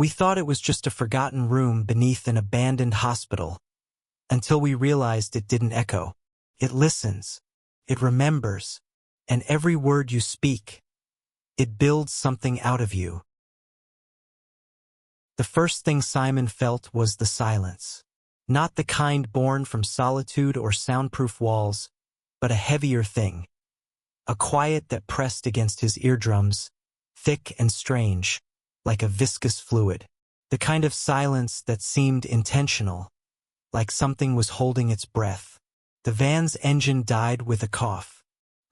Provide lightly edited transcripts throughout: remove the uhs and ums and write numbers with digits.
We thought it was just a forgotten room beneath an abandoned hospital, until we realized it didn't echo. It listens, it remembers, and every word you speak, it builds something out of you. The first thing Simon felt was the silence. Not the kind born from solitude or soundproof walls, but a heavier thing. A quiet that pressed against his eardrums, thick and strange, like a viscous fluid. The kind of silence that seemed intentional, like something was holding its breath. The van's engine died with a cough.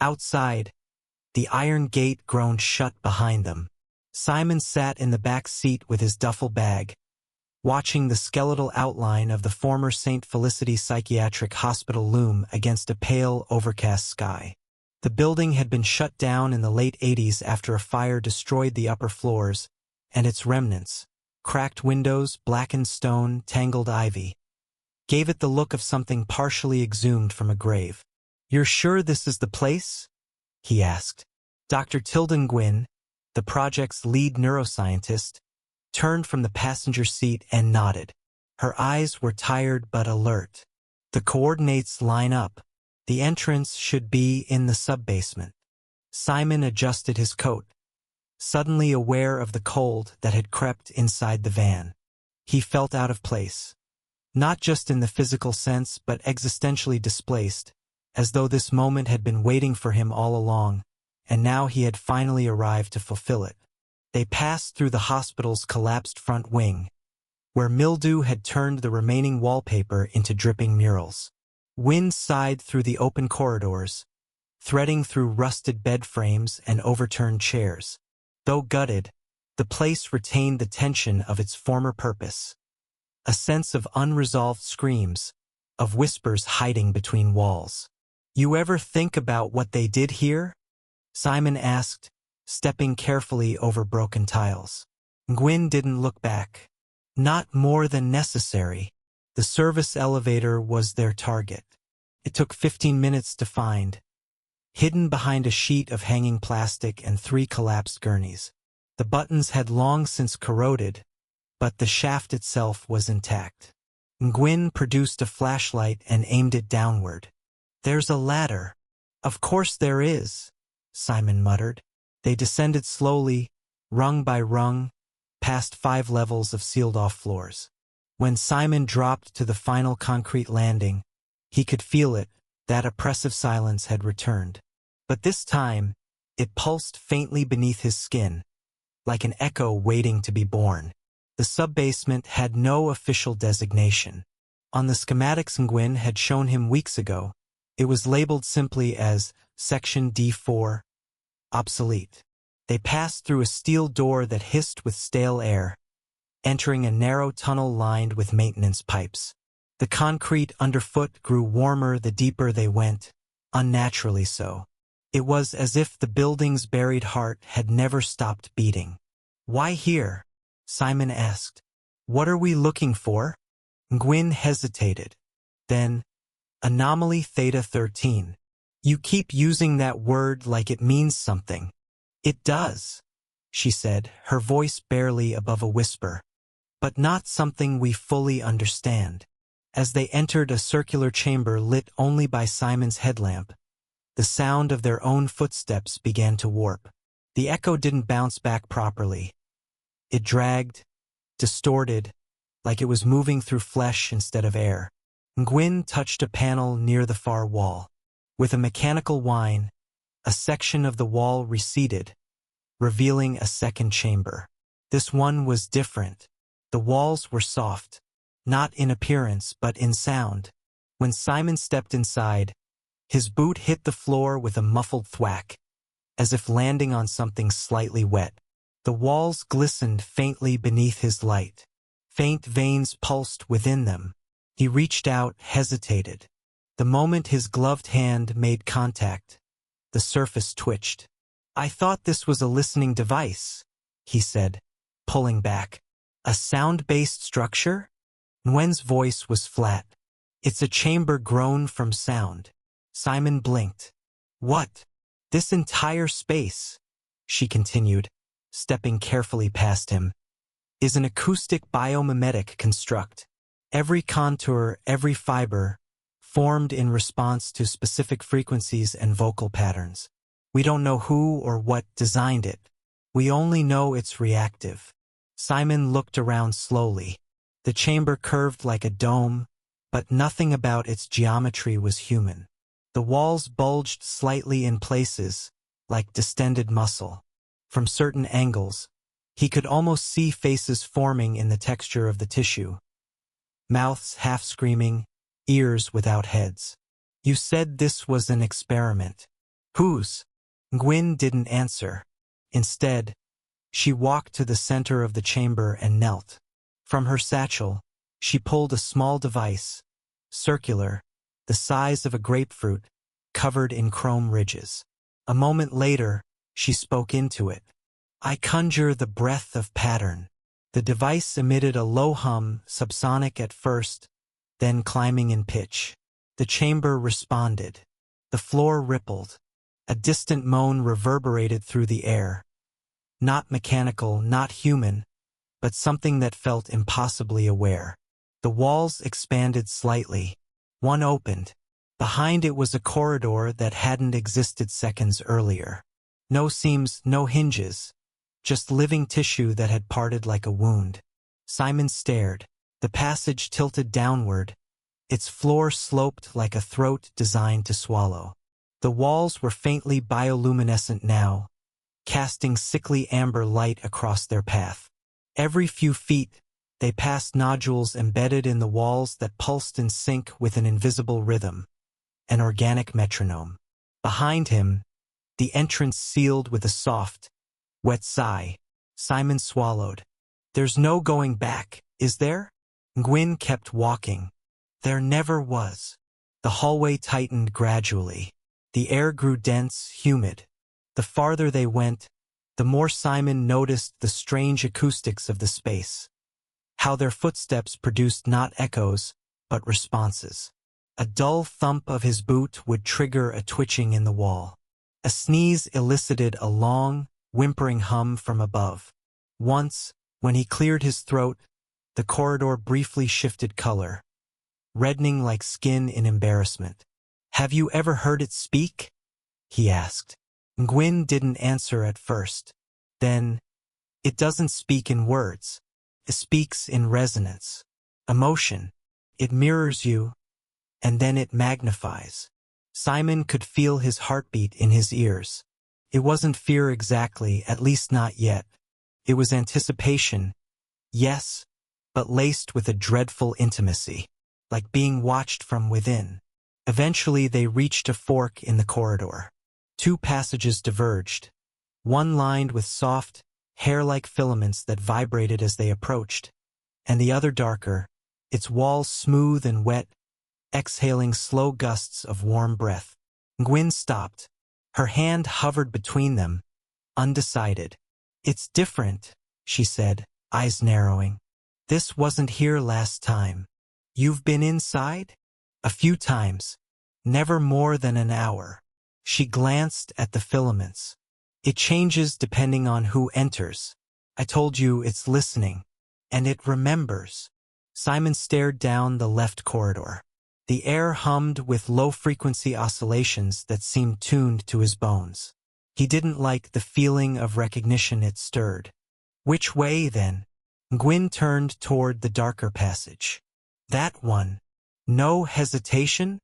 Outside, the iron gate groaned shut behind them. Simon sat in the back seat with his duffel bag, watching the skeletal outline of the former St. Felicity Psychiatric Hospital loom against a pale, overcast sky. The building had been shut down in the late 80s after a fire destroyed the upper floors, and its remnants, cracked windows, blackened stone, tangled ivy, gave it the look of something partially exhumed from a grave. "You're sure this is the place?" he asked. Dr. Tilden Nguyen, the project's lead neuroscientist, turned from the passenger seat and nodded. Her eyes were tired but alert. "The coordinates line up. The entrance should be in the sub-basement." Simon adjusted his coat, suddenly aware of the cold that had crept inside the van. He felt out of place. Not just in the physical sense, but existentially displaced, as though this moment had been waiting for him all along, and now he had finally arrived to fulfill it. They passed through the hospital's collapsed front wing, where mildew had turned the remaining wallpaper into dripping murals. Wind sighed through the open corridors, threading through rusted bed frames and overturned chairs. Though gutted, the place retained the tension of its former purpose. A sense of unresolved screams, of whispers hiding between walls. "You ever think about what they did here?" Simon asked, stepping carefully over broken tiles. Nguyen didn't look back. Not more than necessary. The service elevator was their target. It took 15 minutes to find, hidden behind a sheet of hanging plastic and 3 collapsed gurneys. The buttons had long since corroded, but the shaft itself was intact. Nguyen produced a flashlight and aimed it downward. "There's a ladder." "Of course there is," Simon muttered. They descended slowly, rung by rung, past 5 levels of sealed-off floors. When Simon dropped to the final concrete landing, he could feel it, that oppressive silence had returned. But this time, it pulsed faintly beneath his skin, like an echo waiting to be born. The sub-basement had no official designation. On the schematics Nguyen had shown him weeks ago, it was labeled simply as Section D4, obsolete. They passed through a steel door that hissed with stale air, entering a narrow tunnel lined with maintenance pipes. The concrete underfoot grew warmer the deeper they went, unnaturally so. It was as if the building's buried heart had never stopped beating. "Why here?" Simon asked. "What are we looking for?" Nguyen hesitated. Then, "Anomaly Theta 13. You keep using that word like it means something." "It does," she said, her voice barely above a whisper. "But not something we fully understand." As they entered a circular chamber lit only by Simon's headlamp, the sound of their own footsteps began to warp. The echo didn't bounce back properly. It dragged, distorted, like it was moving through flesh instead of air. Nguyen touched a panel near the far wall. With a mechanical whine, a section of the wall receded, revealing a second chamber. This one was different. The walls were soft, not in appearance but in sound. When Simon stepped inside, his boot hit the floor with a muffled thwack, as if landing on something slightly wet. The walls glistened faintly beneath his light. Faint veins pulsed within them. He reached out, hesitated. The moment his gloved hand made contact, the surface twitched. "I thought this was a listening device," he said, pulling back. "A sound-based structure?" Nguyen's voice was flat. "It's a chamber grown from sound." Simon blinked. "What? This entire space?" she continued, stepping carefully past him. is an acoustic biomimetic construct. Every contour, every fiber, formed in response to specific frequencies and vocal patterns. We don't know who or what designed it. We only know it's reactive. Simon looked around slowly. The chamber curved like a dome, but nothing about its geometry was human. The walls bulged slightly in places, like distended muscle. From certain angles, he could almost see faces forming in the texture of the tissue. Mouths half screaming, ears without heads. You said this was an experiment. Whose? Nguyen didn't answer. Instead, she walked to the center of the chamber and knelt. From her satchel, she pulled a small device, circular, the size of a grapefruit, covered in chrome ridges. A moment later, she spoke into it. I conjure the breath of pattern. The device emitted a low hum, subsonic at first, then climbing in pitch. The chamber responded. The floor rippled. A distant moan reverberated through the air. Not mechanical, not human, but something that felt impossibly aware. The walls expanded slightly. One opened. Behind it was a corridor that hadn't existed seconds earlier. No seams, no hinges, just living tissue that had parted like a wound. Simon stared. The passage tilted downward. Its floor sloped like a throat designed to swallow. The walls were faintly bioluminescent now, casting sickly amber light across their path. Every few feet, they passed nodules embedded in the walls that pulsed in sync with an invisible rhythm, an organic metronome. Behind him, the entrance sealed with a soft, wet sigh. Simon swallowed. There's no going back, is there? Nguyen kept walking. There never was. The hallway tightened gradually. The air grew dense, humid. The farther they went, the more Simon noticed the strange acoustics of the space. How their footsteps produced not echoes, but responses. A dull thump of his boot would trigger a twitching in the wall. A sneeze elicited a long, whimpering hum from above. Once, when he cleared his throat, the corridor briefly shifted color, reddening like skin in embarrassment. Have you ever heard it speak? He asked. Nguyen didn't answer at first. Then, it doesn't speak in words. It speaks in resonance. Emotion. It mirrors you, and then it magnifies. Simon could feel his heartbeat in his ears. It wasn't fear exactly, at least not yet. It was anticipation, yes, but laced with a dreadful intimacy, like being watched from within. Eventually they reached a fork in the corridor. Two passages diverged, one lined with soft, hair-like filaments that vibrated as they approached, and the other darker, its walls smooth and wet, exhaling slow gusts of warm breath. Nguyen stopped. Her hand hovered between them, undecided. It's different, she said, eyes narrowing. This wasn't here last time. You've been inside? A few times. Never more than an hour. She glanced at the filaments. It changes depending on who enters. I told you it's listening. And it remembers. Simon stared down the left corridor. The air hummed with low-frequency oscillations that seemed tuned to his bones. He didn't like the feeling of recognition it stirred. Which way, then? Nguyen turned toward the darker passage. That one. No hesitation?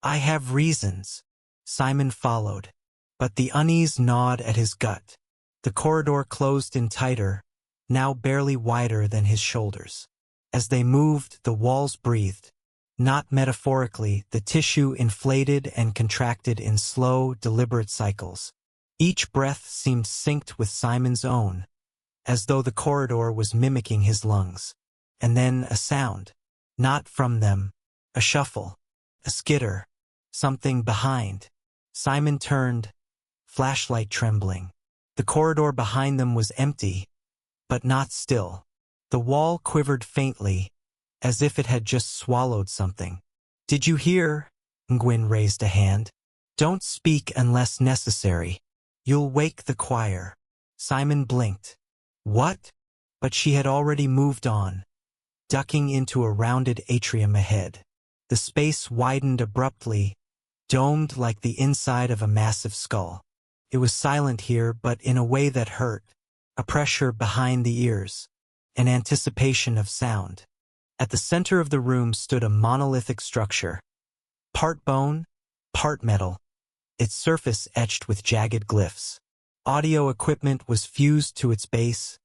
I have reasons. Simon followed, but the unease gnawed at his gut. The corridor closed in tighter, now barely wider than his shoulders. As they moved, the walls breathed. Not metaphorically, the tissue inflated and contracted in slow, deliberate cycles. Each breath seemed synced with Simon's own, as though the corridor was mimicking his lungs. And then a sound. Not from them. A shuffle. A skitter. Something behind. Simon turned, flashlight trembling. The corridor behind them was empty, but not still. The wall quivered faintly, as if it had just swallowed something. Did you hear? Nguyen raised a hand. Don't speak unless necessary. You'll wake the choir. Simon blinked. What? but she had already moved on, ducking into a rounded atrium ahead. The space widened abruptly, domed like the inside of a massive skull. It was silent here, but in a way that hurt, a pressure behind the ears, an anticipation of sound. At the center of the room stood a monolithic structure, part bone, part metal, its surface etched with jagged glyphs. Audio equipment was fused to its base,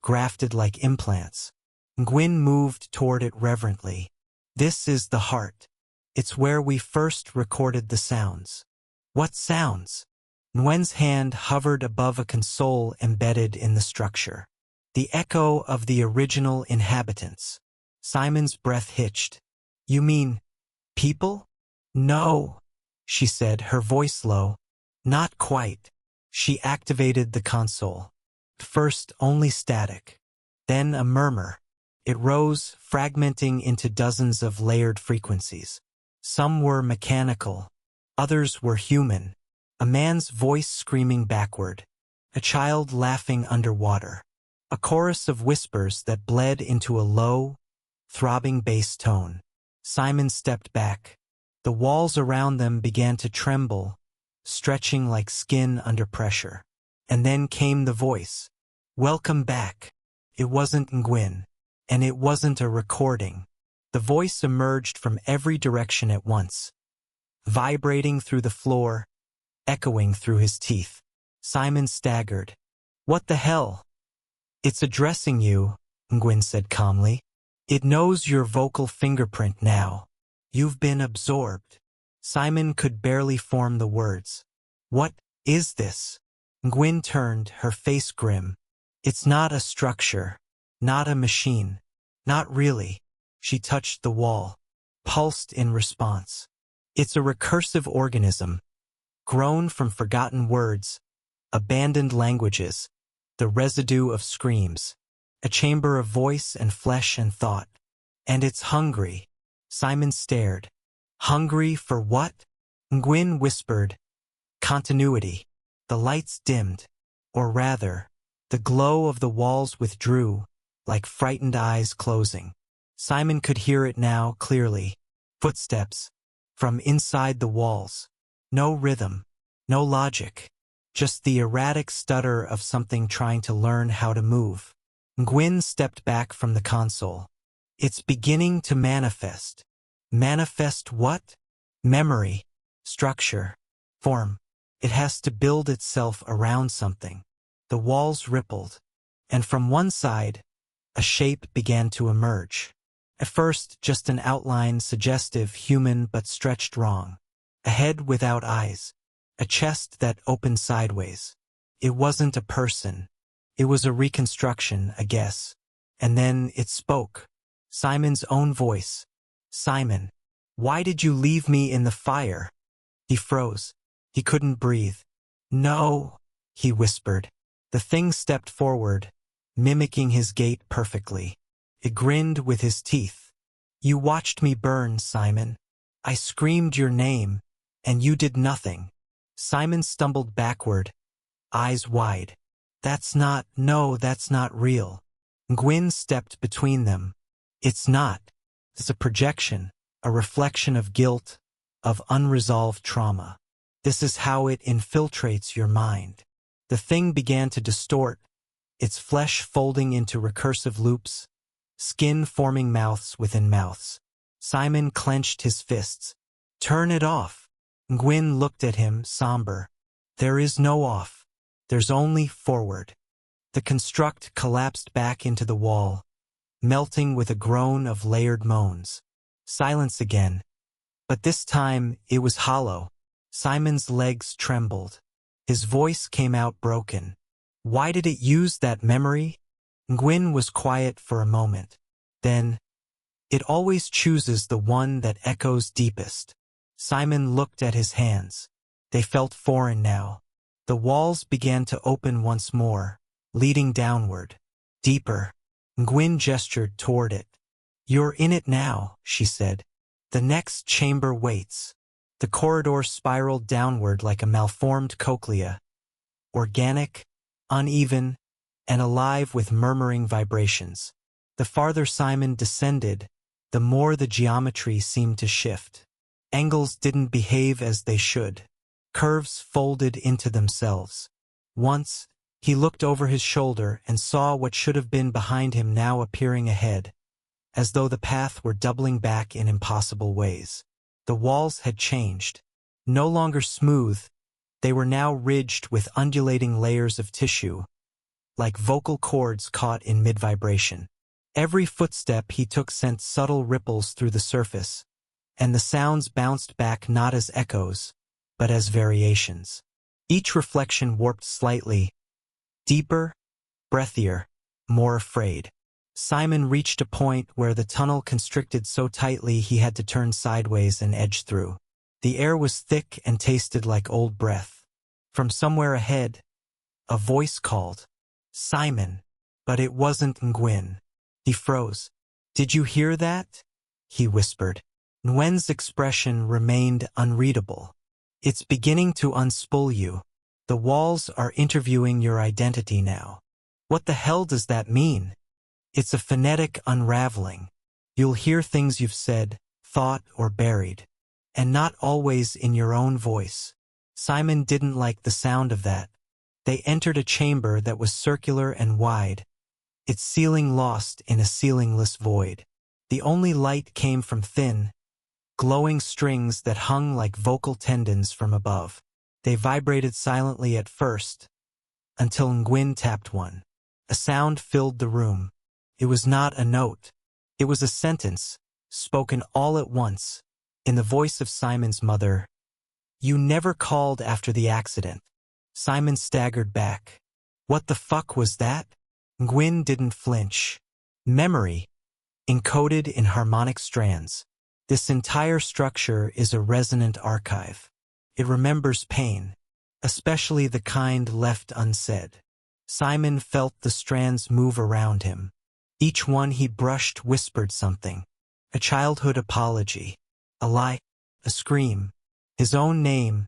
grafted like implants. Nguyen moved toward it reverently. This is the heart. It's where we first recorded the sounds. What sounds? Nguyen's hand hovered above a console embedded in the structure. The echo of the original inhabitants. Simon's breath hitched. You mean people? No, she said, her voice low. Not quite. She activated the console. First only static, then a murmur. It rose, fragmenting into dozens of layered frequencies. Some were mechanical, others were human. A man's voice screaming backward, a child laughing underwater, a chorus of whispers that bled into a low, throbbing bass tone. Simon stepped back. The walls around them began to tremble, stretching like skin under pressure. And then came the voice. Welcome back. It wasn't Nguyen, and it wasn't a recording. The voice emerged from every direction at once, vibrating through the floor, echoing through his teeth. Simon staggered. What the hell? It's addressing you, Nguyen said calmly. It knows your vocal fingerprint now. You've been absorbed. Simon could barely form the words. What is this? Nguyen turned, her face grim. It's not a structure, not a machine. Not really. She touched the wall, pulsed in response. It's a recursive organism, grown from forgotten words, abandoned languages, the residue of screams, a chamber of voice and flesh and thought. And it's hungry. Simon stared. Hungry for what? Nguyen whispered. Continuity. The lights dimmed, or rather, the glow of the walls withdrew, like frightened eyes closing. Simon could hear it now clearly. Footsteps. From inside the walls. No rhythm. No logic. Just the erratic stutter of something trying to learn how to move. Nguyen stepped back from the console. It's beginning to manifest. Manifest what? Memory. Structure. Form. It has to build itself around something. The walls rippled, and from one side, a shape began to emerge. At first, just an outline, suggestive, human, but stretched wrong. A head without eyes. A chest that opened sideways. It wasn't a person. It was a reconstruction, a guess. And then it spoke. Simon's own voice. Simon, why did you leave me in the fire? He froze. He couldn't breathe. No, he whispered. The thing stepped forward, mimicking his gait perfectly. It grinned with his teeth. You watched me burn, Simon. I screamed your name, and you did nothing. Simon stumbled backward, eyes wide. That's not real. Nguyen stepped between them. It's not. It's a projection, a reflection of guilt, of unresolved trauma. This is how it infiltrates your mind. The thing began to distort, its flesh folding into recursive loops, skin forming mouths within mouths. Simon clenched his fists. Turn it off. Nguyen looked at him, somber. There is no off. There's only forward. The construct collapsed back into the wall, melting with a groan of layered moans. Silence again. But this time it was hollow. Simon's legs trembled. His voice came out broken. Why did it use that memory? Nguyen was quiet for a moment. Then, it always chooses the one that echoes deepest. Simon looked at his hands. They felt foreign now. The walls began to open once more, leading downward. Deeper. Nguyen gestured toward it. You're in it now, she said. The next chamber waits. The corridor spiraled downward like a malformed cochlea. Organic, uneven, and alive with murmuring vibrations. The farther Simon descended, the more the geometry seemed to shift. Angles didn't behave as they should. Curves folded into themselves. Once, he looked over his shoulder and saw what should have been behind him now appearing ahead, as though the path were doubling back in impossible ways. The walls had changed. No longer smooth, they were now ridged with undulating layers of tissue, like vocal cords caught in mid-vibration. Every footstep he took sent subtle ripples through the surface, and the sounds bounced back not as echoes, but as variations. Each reflection warped slightly, deeper, breathier, more afraid. Simon reached a point where the tunnel constricted so tightly he had to turn sideways and edge through. The air was thick and tasted like old breath. From somewhere ahead, a voice called, "Simon," but it wasn't Nguyen. He froze. "Did you hear that?" he whispered. Nguyen's expression remained unreadable. "It's beginning to unspool you. The walls are interviewing your identity now." "What the hell does that mean?" "It's a phonetic unraveling. You'll hear things you've said, thought, or buried, and not always in your own voice." Simon didn't like the sound of that. They entered a chamber that was circular and wide, its ceiling lost in a ceilingless void. The only light came from thin, glowing strings that hung like vocal tendons from above. They vibrated silently at first, until Nguyen tapped one. A sound filled the room. It was not a note. It was a sentence, spoken all at once, in the voice of Simon's mother. "You never called after the accident." Simon staggered back. What the fuck was that? Nguyen didn't flinch. Memory, encoded in harmonic strands. This entire structure is a resonant archive. It remembers pain, especially the kind left unsaid. Simon felt the strands move around him. Each one he brushed whispered something. A childhood apology. A lie. A scream. His own name,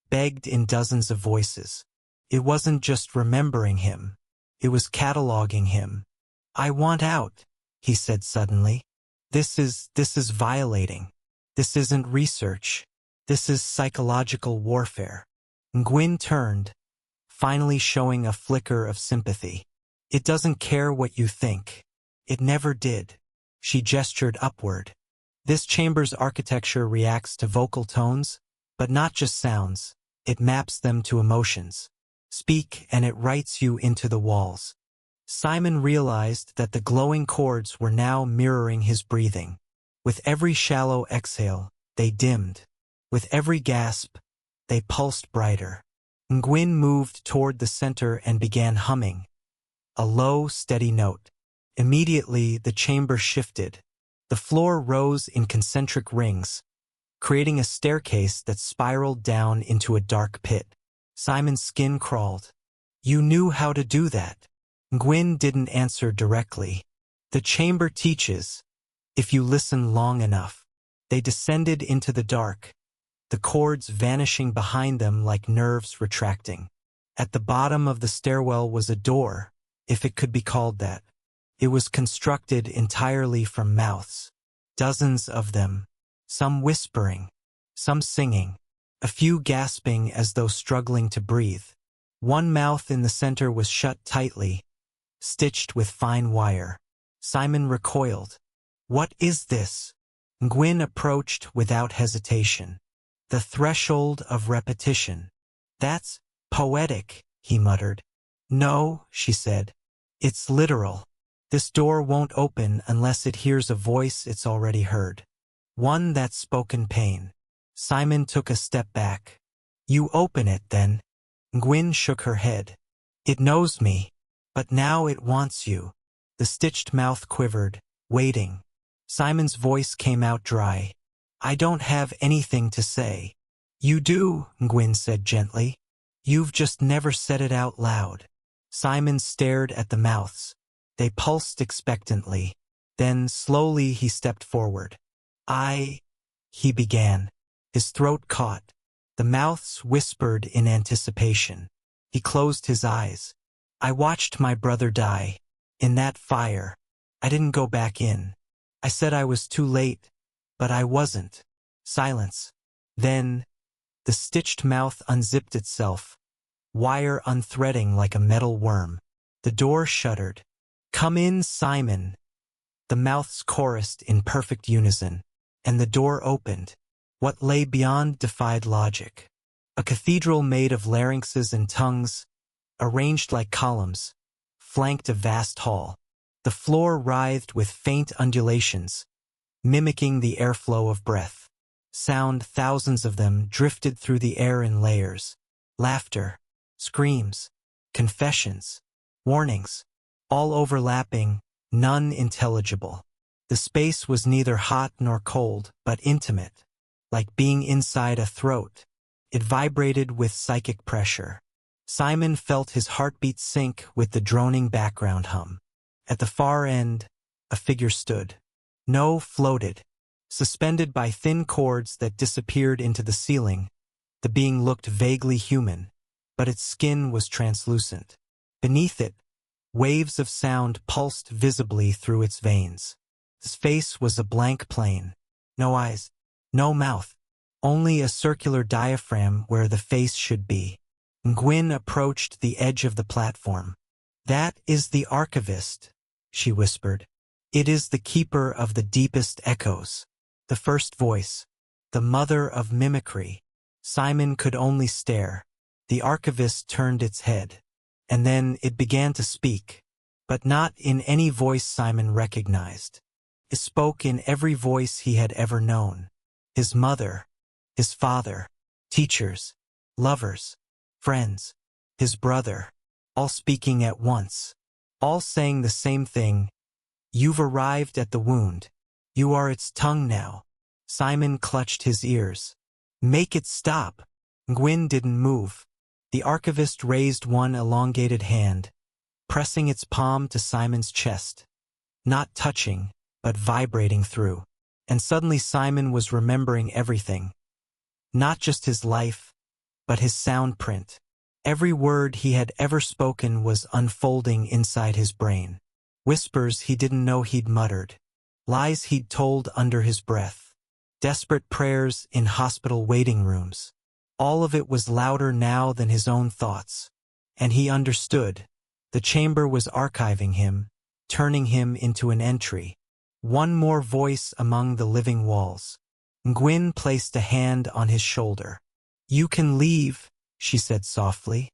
begged in dozens of voices. It wasn't just remembering him. It was cataloging him. "I want out," he said suddenly. This is violating. This isn't research. This is psychological warfare." Nguyen turned, finally showing a flicker of sympathy. "It doesn't care what you think. It never did." She gestured upward. "This chamber's architecture reacts to vocal tones, but not just sounds. It maps them to emotions. Speak and it writes you into the walls." Simon realized that the glowing chords were now mirroring his breathing. With every shallow exhale, they dimmed. With every gasp, they pulsed brighter. Nguyen moved toward the center and began humming. A low, steady note. Immediately, the chamber shifted. The floor rose in concentric rings, creating a staircase that spiraled down into a dark pit. Simon's skin crawled. "You knew how to do that." Nguyen didn't answer directly. "The chamber teaches, if you listen long enough." They descended into the dark, the cords vanishing behind them like nerves retracting. At the bottom of the stairwell was a door, if it could be called that. It was constructed entirely from mouths. Dozens of them, some whispering, some singing, a few gasping as though struggling to breathe. One mouth in the center was shut tightly, stitched with fine wire. Simon recoiled. "What is this?" Nguyen approached without hesitation. "The threshold of repetition." "That's poetic," he muttered. "No," she said. "It's literal. This door won't open unless it hears a voice it's already heard. One that's spoken pain." Simon took a step back. "You open it, then." Nguyen shook her head. "It knows me, but now it wants you." The stitched mouth quivered, waiting. Simon's voice came out dry. "I don't have anything to say." "You do," Nguyen said gently. "You've just never said it out loud." Simon stared at the mouths. They pulsed expectantly. Then, slowly, he stepped forward. He began. His throat caught. The mouths whispered in anticipation. He closed his eyes. I watched my brother die. In that fire. I didn't go back in. I said I was too late, but I wasn't. Silence. Then, the stitched mouth unzipped itself, wire unthreading like a metal worm. The door shuddered. "Come in, Simon." The mouths chorused in perfect unison, and the door opened. What lay beyond defied logic. A cathedral made of larynxes and tongues, arranged like columns, flanked a vast hall. The floor writhed with faint undulations, mimicking the airflow of breath. Sound, thousands of them, drifted through the air in layers. Laughter, screams, confessions, warnings, all overlapping, none intelligible. The space was neither hot nor cold, but intimate, like being inside a throat. It vibrated with psychic pressure. Simon felt his heartbeat sync with the droning background hum. At the far end, a figure stood. No, floated. Suspended by thin cords that disappeared into the ceiling, the being looked vaguely human, but its skin was translucent. Beneath it, waves of sound pulsed visibly through its veins. His face was a blank plane. No eyes, no mouth, only a circular diaphragm where the face should be. Nguyen approached the edge of the platform. "That is the archivist," she whispered. "It is the keeper of the deepest echoes." The first voice, the mother of mimicry. Simon could only stare. The archivist turned its head, and then it began to speak, but not in any voice Simon recognized. It spoke in every voice he had ever known. His mother, his father, teachers, lovers, friends, his brother, all speaking at once, all saying the same thing. "You've arrived at the wound. You are its tongue now." Simon clutched his ears. "Make it stop." Nguyen didn't move. The archivist raised one elongated hand, pressing its palm to Simon's chest, not touching, but vibrating through. And suddenly Simon was remembering everything. Not just his life, but his sound print. Every word he had ever spoken was unfolding inside his brain. Whispers he didn't know he'd muttered. Lies he'd told under his breath. Desperate prayers in hospital waiting rooms. All of it was louder now than his own thoughts. And he understood. The chamber was archiving him, turning him into an entry. One more voice among the living walls. Nguyen placed a hand on his shoulder. "You can leave," she said softly.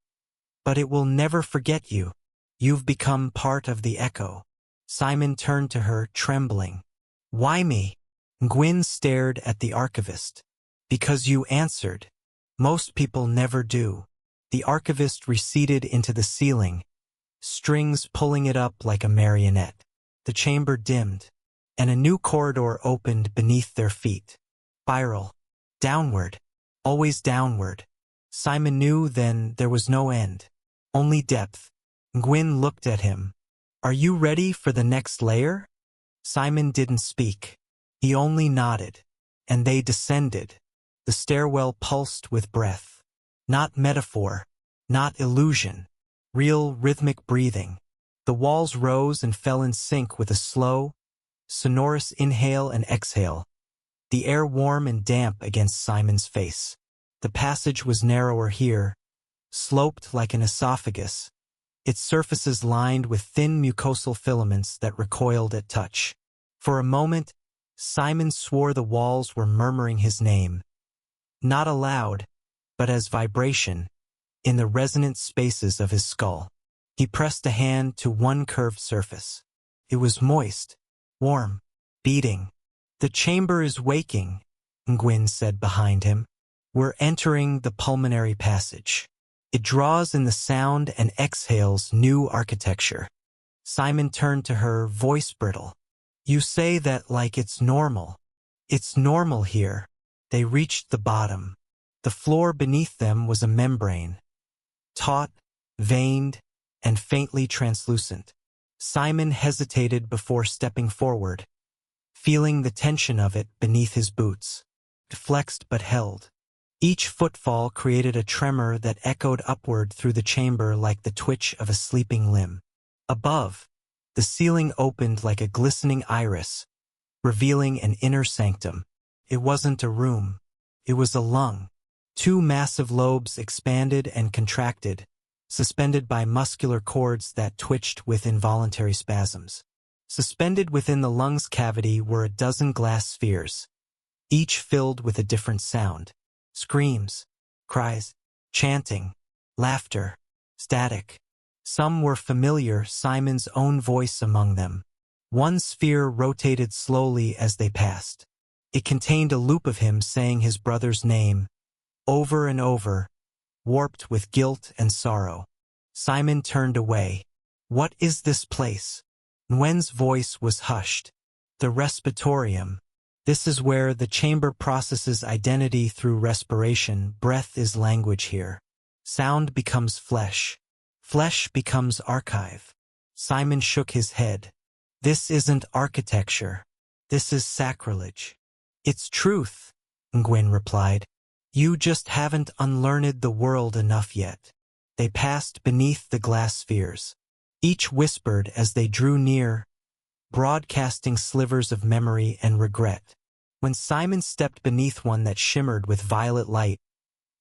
"But it will never forget you. You've become part of the echo." Simon turned to her, trembling. "Why me?" Nguyen stared at the archivist. "Because you answered. Most people never do." The archivist receded into the ceiling, strings pulling it up like a marionette. The chamber dimmed, and a new corridor opened beneath their feet. Spiral. Downward. Always downward. Simon knew then there was no end. Only depth. Nguyen looked at him. "Are you ready for the next layer?" Simon didn't speak. He only nodded. And they descended. The stairwell pulsed with breath. Not metaphor. Not illusion. Real rhythmic breathing. The walls rose and fell in sync with a slow, sonorous inhale and exhale. The air warm and damp against Simon's face. The passage was narrower here, sloped like an esophagus, its surfaces lined with thin mucosal filaments that recoiled at touch. For a moment, Simon swore the walls were murmuring his name. Not aloud, but as vibration, in the resonant spaces of his skull. He pressed a hand to one curved surface. It was moist, warm, beating. "The chamber is waking," Nguyen said behind him. "We're entering the pulmonary passage. It draws in the sound and exhales new architecture." Simon turned to her, voice brittle. "You say that like it's normal. It's normal here." They reached the bottom. The floor beneath them was a membrane. Taut, veined, and faintly translucent. Simon hesitated before stepping forward, feeling the tension of it beneath his boots. It flexed but held. Each footfall created a tremor that echoed upward through the chamber like the twitch of a sleeping limb. Above, the ceiling opened like a glistening iris, revealing an inner sanctum. It wasn't a room. It was a lung. Two massive lobes expanded and contracted, suspended by muscular cords that twitched with involuntary spasms. Suspended within the lung's cavity were a dozen glass spheres, each filled with a different sound. Screams, cries, chanting, laughter, static. Some were familiar, Simon's own voice among them. One sphere rotated slowly as they passed. It contained a loop of him saying his brother's name, over and over, warped with guilt and sorrow. Simon turned away. What is this place? Nguyen's voice was hushed. The respiratorium. This is where the chamber processes identity through respiration. Breath is language here. Sound becomes flesh. Flesh becomes archive. Simon shook his head. This isn't architecture. This is sacrilege. It's truth, Nguyen replied. You just haven't unlearned the world enough yet. They passed beneath the glass spheres. Each whispered as they drew near, broadcasting slivers of memory and regret. When Simon stepped beneath one that shimmered with violet light,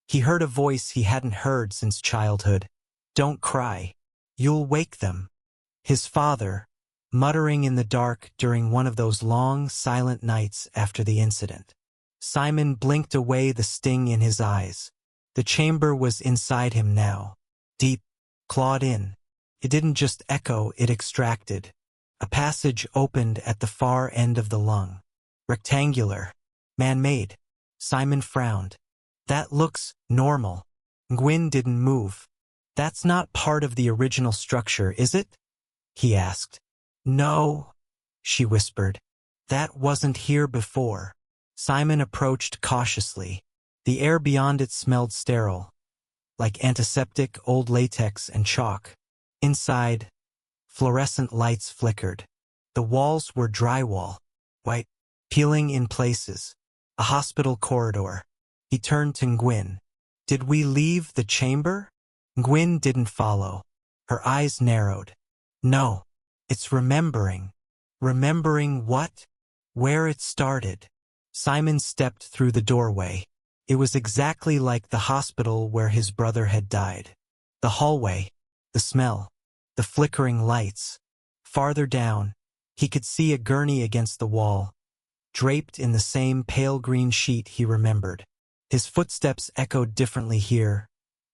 he heard a voice he hadn't heard since childhood. Don't cry. You'll wake them. His father, muttering in the dark during one of those long, silent nights after the incident. Simon blinked away the sting in his eyes. The chamber was inside him now. Deep, clawed in. It didn't just echo, it extracted. A passage opened at the far end of the lung. Rectangular. Man-made. Simon frowned. That looks normal. Nguyen didn't move. That's not part of the original structure, is it? He asked. No, she whispered. That wasn't here before. Simon approached cautiously. The air beyond it smelled sterile, like antiseptic, old latex, and chalk. Inside, fluorescent lights flickered. The walls were drywall, white, peeling in places. A hospital corridor. He turned to Nguyen. Did we leave the chamber? Nguyen didn't follow. Her eyes narrowed. No, it's remembering. Remembering what? Where it started. Simon stepped through the doorway. It was exactly like the hospital where his brother had died. The hallway, the smell, the flickering lights. Farther down, he could see a gurney against the wall, draped in the same pale green sheet he remembered. His footsteps echoed differently here,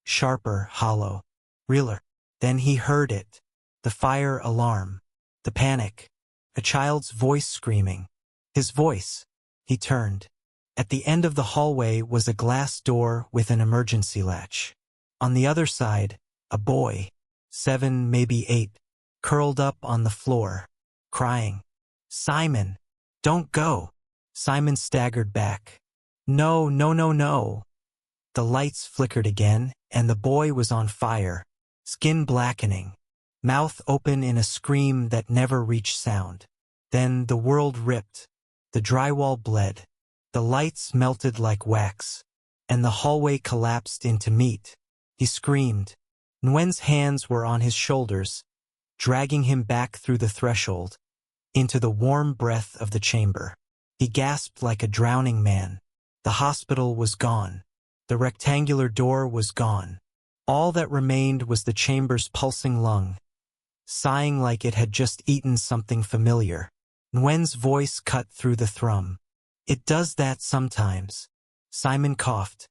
sharper, hollow, realer. Then he heard it, the fire alarm, the panic, a child's voice screaming. His voice. He turned. At the end of the hallway was a glass door with an emergency latch. On the other side, a boy, 7, maybe 8, curled up on the floor, crying. Simon, don't go. Simon staggered back. No, no, no, no. The lights flickered again, and the boy was on fire, skin blackening, mouth open in a scream that never reached sound. Then the world ripped. The drywall bled. The lights melted like wax, and the hallway collapsed into meat. He screamed. Nguyen's hands were on his shoulders, dragging him back through the threshold, into the warm breath of the chamber. He gasped like a drowning man. The hospital was gone. The rectangular door was gone. All that remained was the chamber's pulsing lung, sighing like it had just eaten something familiar. Nguyen's voice cut through the thrum. It does that sometimes. Simon coughed.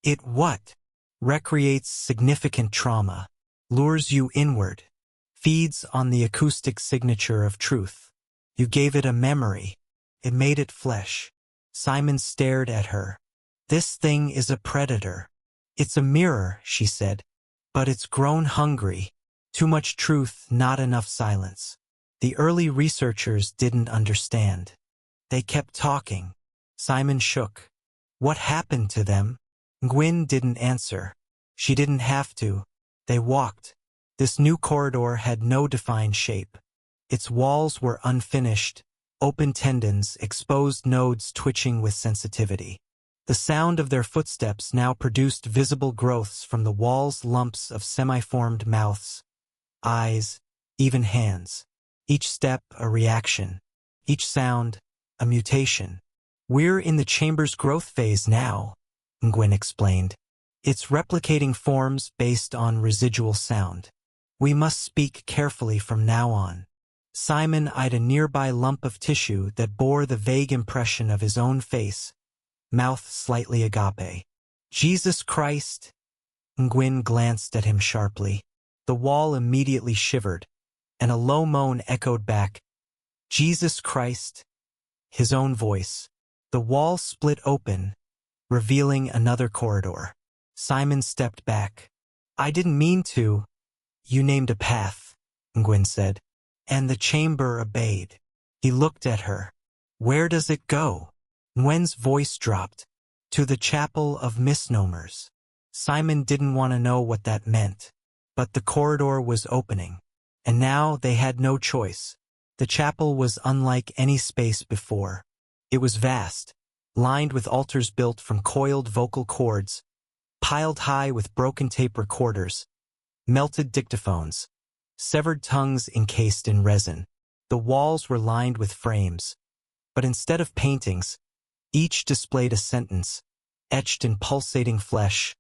It what? Recreates significant trauma, lures you inward, feeds on the acoustic signature of truth. You gave it a memory. It made it flesh. Simon stared at her. This thing is a predator. It's a mirror, she said. But it's grown hungry. Too much truth, not enough silence. The early researchers didn't understand. They kept talking. Simon shook. What happened to them? Nguyen didn't answer. She didn't have to. They walked. This new corridor had no defined shape. Its walls were unfinished, open tendons, exposed nodes twitching with sensitivity. The sound of their footsteps now produced visible growths from the walls, lumps of semi-formed mouths, eyes, even hands. Each step a reaction. Each sound a mutation. "We're in the chamber's growth phase now," Nguyen explained. "It's replicating forms based on residual sound. We must speak carefully from now on." Simon eyed a nearby lump of tissue that bore the vague impression of his own face, mouth slightly agape. "Jesus Christ!" Nguyen glanced at him sharply. The wall immediately shivered, and a low moan echoed back, "Jesus Christ!" His own voice. The wall split open, revealing another corridor. Simon stepped back. "I didn't mean to." "You named a path," Nguyen said, "and the chamber obeyed." He looked at her. "Where does it go?" Nguyen's voice dropped. "To the chapel of misnomers." Simon didn't want to know what that meant. But the corridor was opening. And now they had no choice. The chapel was unlike any space before. It was vast, lined with altars built from coiled vocal cords, piled high with broken tape recorders, melted dictaphones, severed tongues encased in resin. The walls were lined with frames, but instead of paintings, each displayed a sentence, etched in pulsating flesh.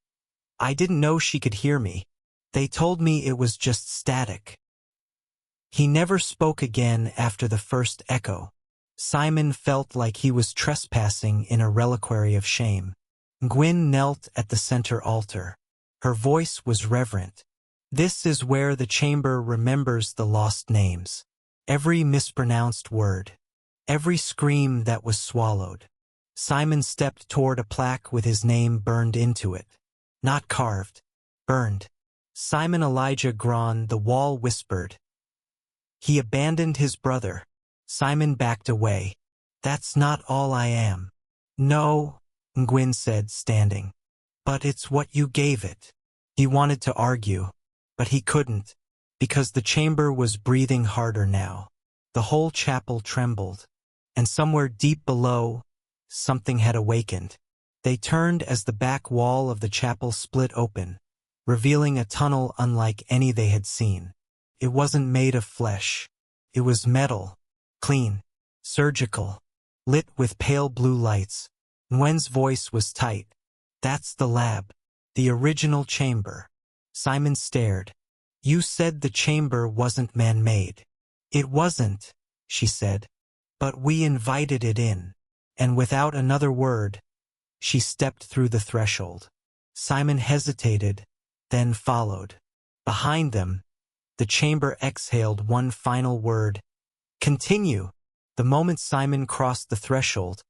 "I didn't know she could hear me. They told me it was just static." He never spoke again after the first echo. Simon felt like he was trespassing in a reliquary of shame. Nguyen knelt at the center altar. Her voice was reverent. "This is where the chamber remembers the lost names. Every mispronounced word. Every scream that was swallowed." Simon stepped toward a plaque with his name burned into it. Not carved. Burned. "Simon Elijah Gron," the wall whispered. "He abandoned his brother." Simon backed away. "That's not all I am." "No," Nguyen said, standing. "But it's what you gave it." He wanted to argue, but he couldn't, because the chamber was breathing harder now. The whole chapel trembled, and somewhere deep below, something had awakened. They turned as the back wall of the chapel split open, revealing a tunnel unlike any they had seen. It wasn't made of flesh. It was metal, clean, surgical, lit with pale blue lights. Nguyen's voice was tight. "That's the lab. The original chamber." Simon stared. "You said the chamber wasn't man-made." "It wasn't," she said. "But we invited it in." And without another word, she stepped through the threshold. Simon hesitated, then followed. Behind them, the chamber exhaled one final word. "Continue." The moment Simon crossed the threshold,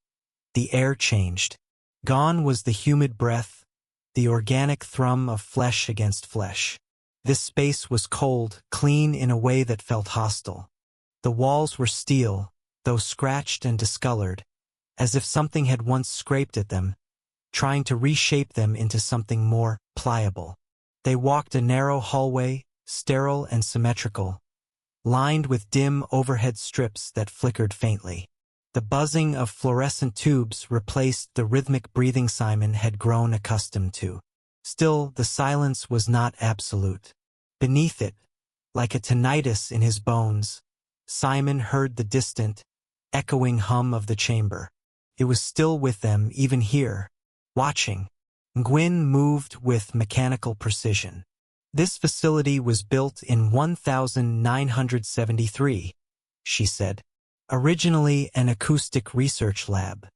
the air changed. Gone was the humid breath, the organic thrum of flesh against flesh. This space was cold, clean in a way that felt hostile. The walls were steel, though scratched and discolored, as if something had once scraped at them, trying to reshape them into something more pliable. They walked a narrow hallway, sterile and symmetrical, lined with dim overhead strips that flickered faintly. The buzzing of fluorescent tubes replaced the rhythmic breathing Simon had grown accustomed to. Still, the silence was not absolute. Beneath it, like a tinnitus in his bones, Simon heard the distant, echoing hum of the chamber. It was still with them, even here, watching. Nguyen moved with mechanical precision. "This facility was built in 1973, she said. "Originally an acoustic research lab.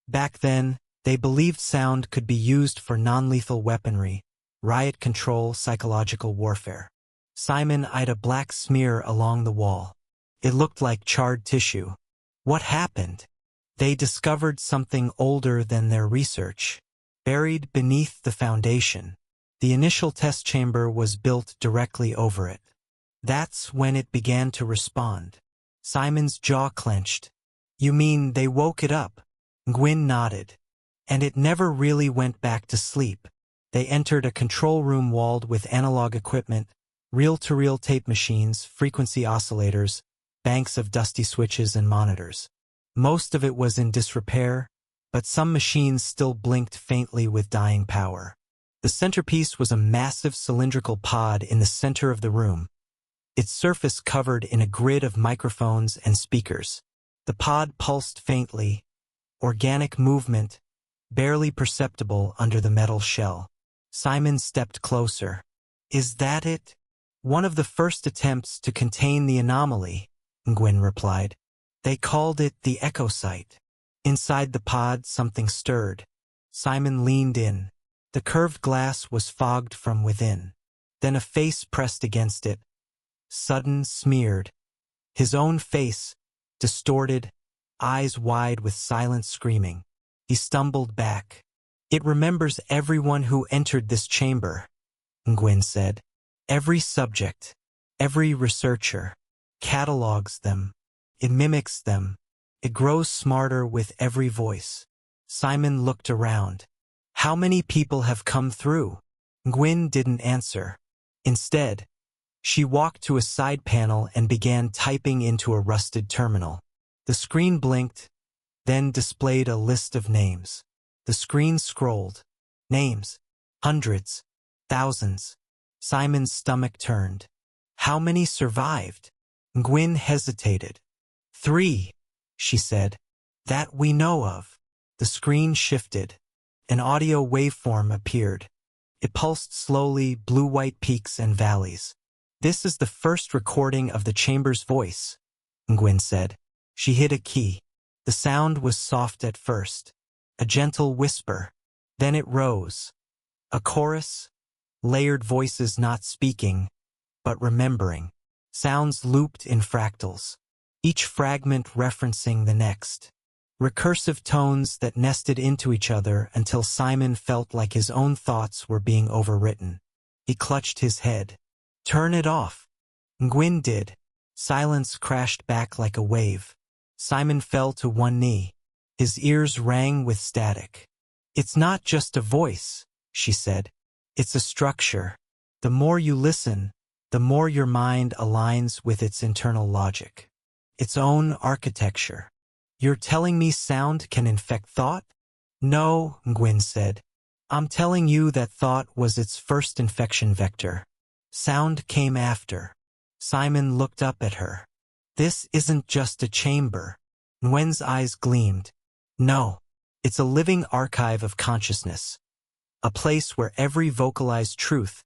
Back then, they believed sound could be used for non-lethal weaponry, riot control, psychological warfare." Simon eyed a black smear along the wall. It looked like charred tissue. "What happened?" "They discovered something older than their research, buried beneath the foundation. The initial test chamber was built directly over it. That's when it began to respond." Simon's jaw clenched. "You mean they woke it up?" Nguyen nodded. "And it never really went back to sleep. They entered a control room walled with analog equipment, reel-to-reel tape machines, frequency oscillators, banks of dusty switches and monitors. Most of it was in disrepair, but some machines still blinked faintly with dying power. The centerpiece was a massive cylindrical pod in the center of the room, its surface covered in a grid of microphones and speakers. The pod pulsed faintly, organic movement, barely perceptible under the metal shell. Simon stepped closer. "Is that it?" "One of the first attempts to contain the anomaly," Nguyen replied. "They called it the echo site." Inside the pod, something stirred. Simon leaned in. The curved glass was fogged from within. Then a face pressed against it, sudden, smeared. His own face, distorted, eyes wide with silent screaming. He stumbled back. "It remembers everyone who entered this chamber," Nguyen said. "Every subject, every researcher, catalogs them. It mimics them. It grows smarter with every voice." Simon looked around. "How many people have come through?" Nguyen didn't answer. Instead, she walked to a side panel and began typing into a rusted terminal. The screen blinked, then displayed a list of names. The screen scrolled. Names. Hundreds. Thousands. Simon's stomach turned. How many survived? Nguyen hesitated. 3, she said. "That we know of." The screen shifted. An audio waveform appeared. It pulsed slowly, blue-white peaks and valleys. "This is the first recording of the chamber's voice," Nguyen said. She hit a key. The sound was soft at first, a gentle whisper. Then it rose. A chorus, layered voices not speaking, but remembering. Sounds looped in fractals, each fragment referencing the next. Recursive tones that nested into each other until Simon felt like his own thoughts were being overwritten. He clutched his head. "Turn it off." Nguyen did. Silence crashed back like a wave. Simon fell to one knee. His ears rang with static. "It's not just a voice," she said. "It's a structure. The more you listen, the more your mind aligns with its internal logic. Its own architecture." "You're telling me sound can infect thought?" "No," Nguyen said. "I'm telling you that thought was its first infection vector. Sound came after." Simon looked up at her. "This isn't just a chamber." Nguyen's eyes gleamed. "No, it's a living archive of consciousness. A place where every vocalized truth,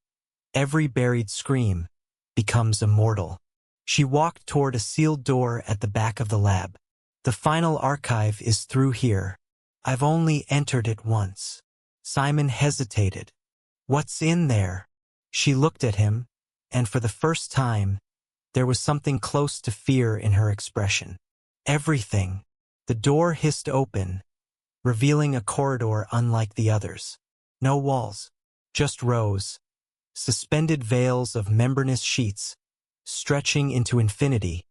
every buried scream, becomes immortal." She walked toward a sealed door at the back of the lab. "The final archive is through here. I've only entered it once." Simon hesitated. "What's in there?" She looked at him, and for the first time, there was something close to fear in her expression. "Everything." The door hissed open, revealing a corridor unlike the others. No walls, just rows, suspended veils of membranous sheets, stretching into infinity,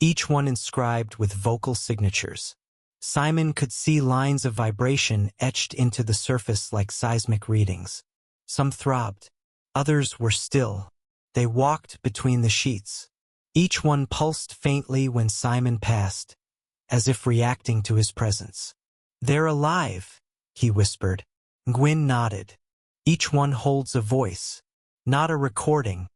each one inscribed with vocal signatures. Simon could see lines of vibration etched into the surface like seismic readings. Some throbbed, others were still. They walked between the sheets. Each one pulsed faintly when Simon passed, as if reacting to his presence. "They're alive," he whispered. Nguyen nodded. "Each one holds a voice, not a recording,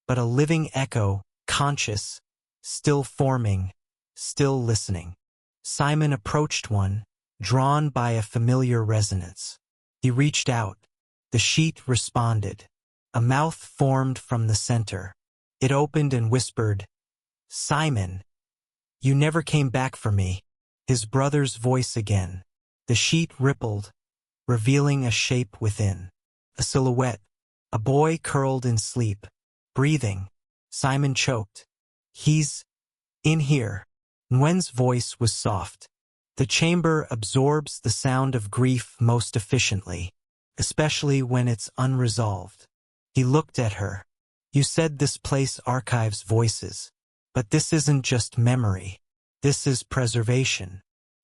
but a living echo, conscious, still forming, still listening." Simon approached one, drawn by a familiar resonance. He reached out. The sheet responded. A mouth formed from the center. It opened and whispered, "Simon, you never came back for me." His brother's voice again. The sheet rippled, revealing a shape within. A silhouette. A boy curled in sleep, breathing. Simon choked. "He's in here." Nguyen's voice was soft. "The chamber absorbs the sound of grief most efficiently, especially when it's unresolved." He looked at her. "You said this place archives voices, but this isn't just memory. This is preservation."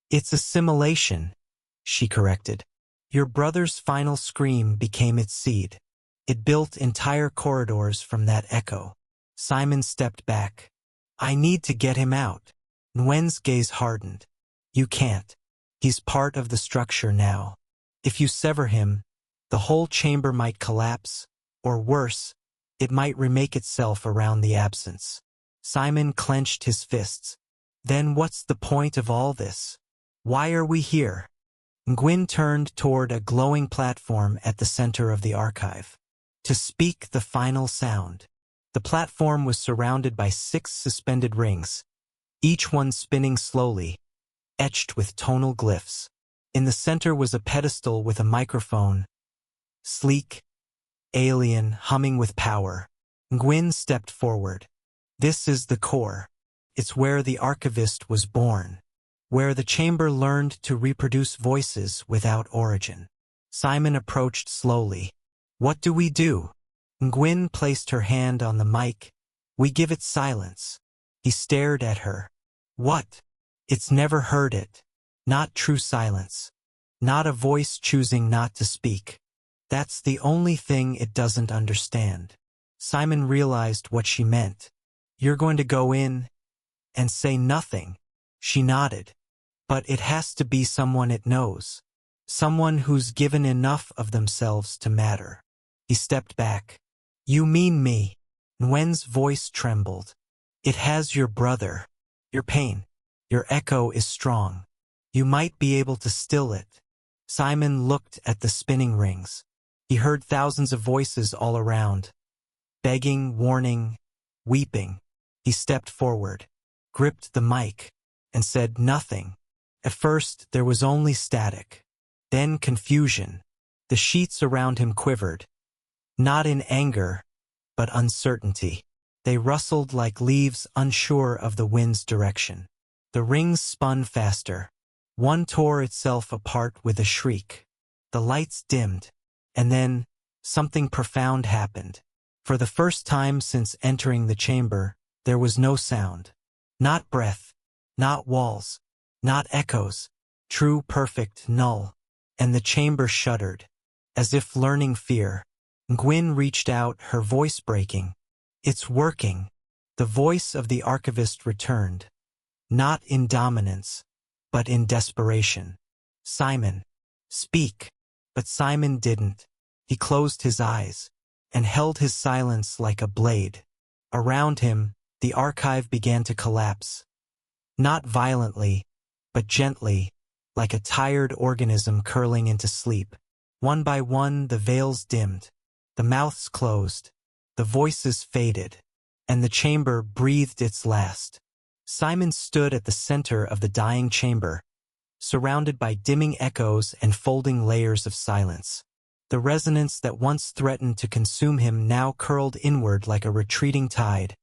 "It's assimilation," she corrected. "Your brother's final scream became its seed. It built entire corridors from that echo." Simon stepped back. "I need to get him out." Nguyen's gaze hardened. "You can't." He's part of the structure now. If you sever him, the whole chamber might collapse, or worse, it might remake itself around the absence. Simon clenched his fists. Then what's the point of all this? Why are we here? Nguyen turned toward a glowing platform at the center of the archive. To speak the final sound. The platform was surrounded by 6 suspended rings, each one spinning slowly, etched with tonal glyphs. In the center was a pedestal with a microphone, sleek, alien, humming with power. Nguyen stepped forward. This is the core. It's where the archivist was born, where the chamber learned to reproduce voices without origin. Simon approached slowly. What do we do? Nguyen placed her hand on the mic. We give it silence. He stared at her. What? It's never heard it. Not true silence. Not a voice choosing not to speak. That's the only thing it doesn't understand. Simon realized what she meant. You're going to go in and say nothing. She nodded. But it has to be someone it knows. Someone who's given enough of themselves to matter. He stepped back. You mean me? Nguyen's voice trembled. It has your brother. Your pain. Your echo is strong. You might be able to still it. Simon looked at the spinning rings. He heard thousands of voices all around. Begging, warning, weeping. He stepped forward, gripped the mic, and said nothing. At first, there was only static. Then confusion. The sheets around him quivered. Not in anger, but uncertainty. They rustled like leaves unsure of the wind's direction. The rings spun faster. One tore itself apart with a shriek. The lights dimmed. And then, something profound happened. For the first time since entering the chamber, there was no sound. Not breath. Not walls. Not echoes. True, perfect, null. And the chamber shuddered, as if learning fear. Nguyen reached out, her voice breaking. It's working. The voice of the archivist returned. Not in dominance, but in desperation. Simon, speak. But Simon didn't. He closed his eyes and held his silence like a blade. Around him, the archive began to collapse. Not violently, but gently, like a tired organism curling into sleep. One by one, the veils dimmed. The mouths closed. The voices faded. And the chamber breathed its last. Simon stood at the center of the dying chamber, surrounded by dimming echoes and folding layers of silence. The resonance that once threatened to consume him now curled inward like a retreating tide.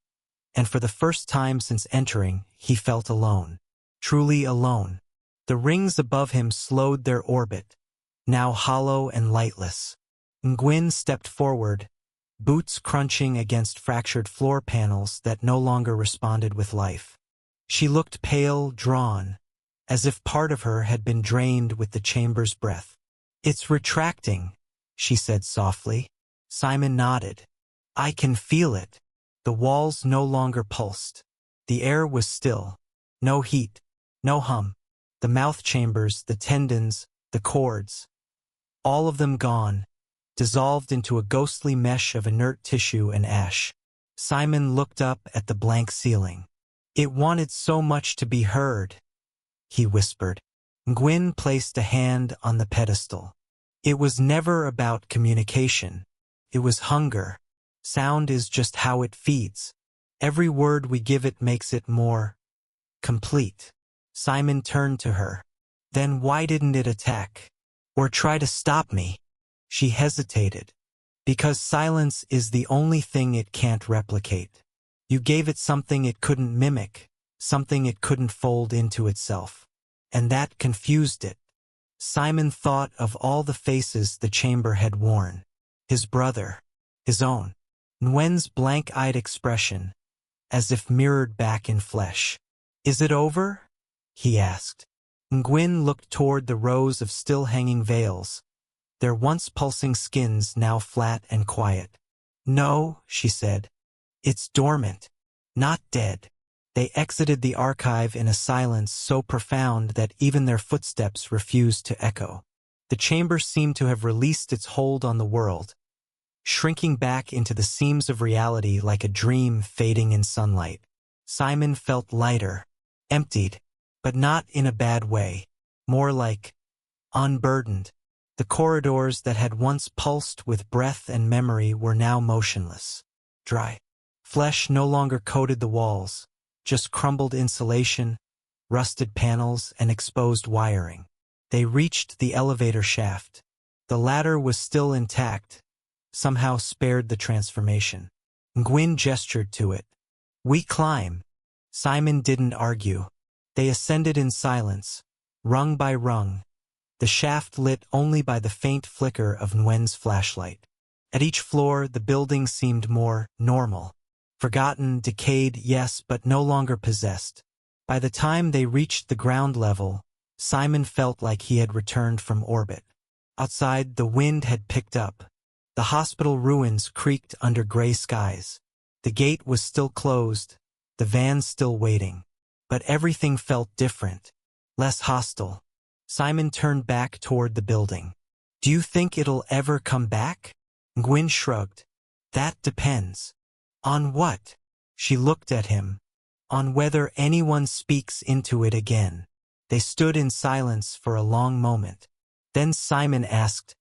And for the first time since entering, he felt alone. Truly alone. The rings above him slowed their orbit, now hollow and lightless. Nguyen stepped forward, boots crunching against fractured floor panels that no longer responded with life. She looked pale, drawn, as if part of her had been drained with the chamber's breath. It's retracting, she said softly. Simon nodded. I can feel it. The walls no longer pulsed. The air was still. No heat. No hum. The mouth chambers, the tendons, the cords. All of them gone, dissolved into a ghostly mesh of inert tissue and ash. Simon looked up at the blank ceiling. It wanted so much to be heard, he whispered. Nguyen placed a hand on the pedestal. It was never about communication. It was hunger. Sound is just how it feeds. Every word we give it makes it more complete. Simon turned to her. Then why didn't it attack? Or try to stop me? She hesitated. Because silence is the only thing it can't replicate. You gave it something it couldn't mimic, something it couldn't fold into itself. And that confused it. Simon thought of all the faces the chamber had worn. His brother. His own. Nguyen's blank-eyed expression, as if mirrored back in flesh. Is it over? He asked. Nguyen looked toward the rows of still-hanging veils, their once pulsing skins now flat and quiet. No, she said. It's dormant. Not dead. They exited the archive in a silence so profound that even their footsteps refused to echo. The chamber seemed to have released its hold on the world, shrinking back into the seams of reality like a dream fading in sunlight. Simon felt lighter, emptied, but not in a bad way, more like unburdened. The corridors that had once pulsed with breath and memory were now motionless, dry. Flesh no longer coated the walls, just crumbled insulation, rusted panels, and exposed wiring. They reached the elevator shaft. The ladder was still intact, somehow spared the transformation. Nguyen gestured to it. "We climb." Simon didn't argue. They ascended in silence, rung by rung, the shaft lit only by the faint flicker of Nguyen's flashlight. At each floor, the building seemed more normal. Forgotten, decayed, yes, but no longer possessed. By the time they reached the ground level, Simon felt like he had returned from orbit. Outside, the wind had picked up. The hospital ruins creaked under gray skies. The gate was still closed, the van still waiting. But everything felt different, less hostile. Simon turned back toward the building. "Do you think it'll ever come back?" Nguyen shrugged. "That depends." "On what?" She looked at him. "On whether anyone speaks into it again." They stood in silence for a long moment. Then Simon asked,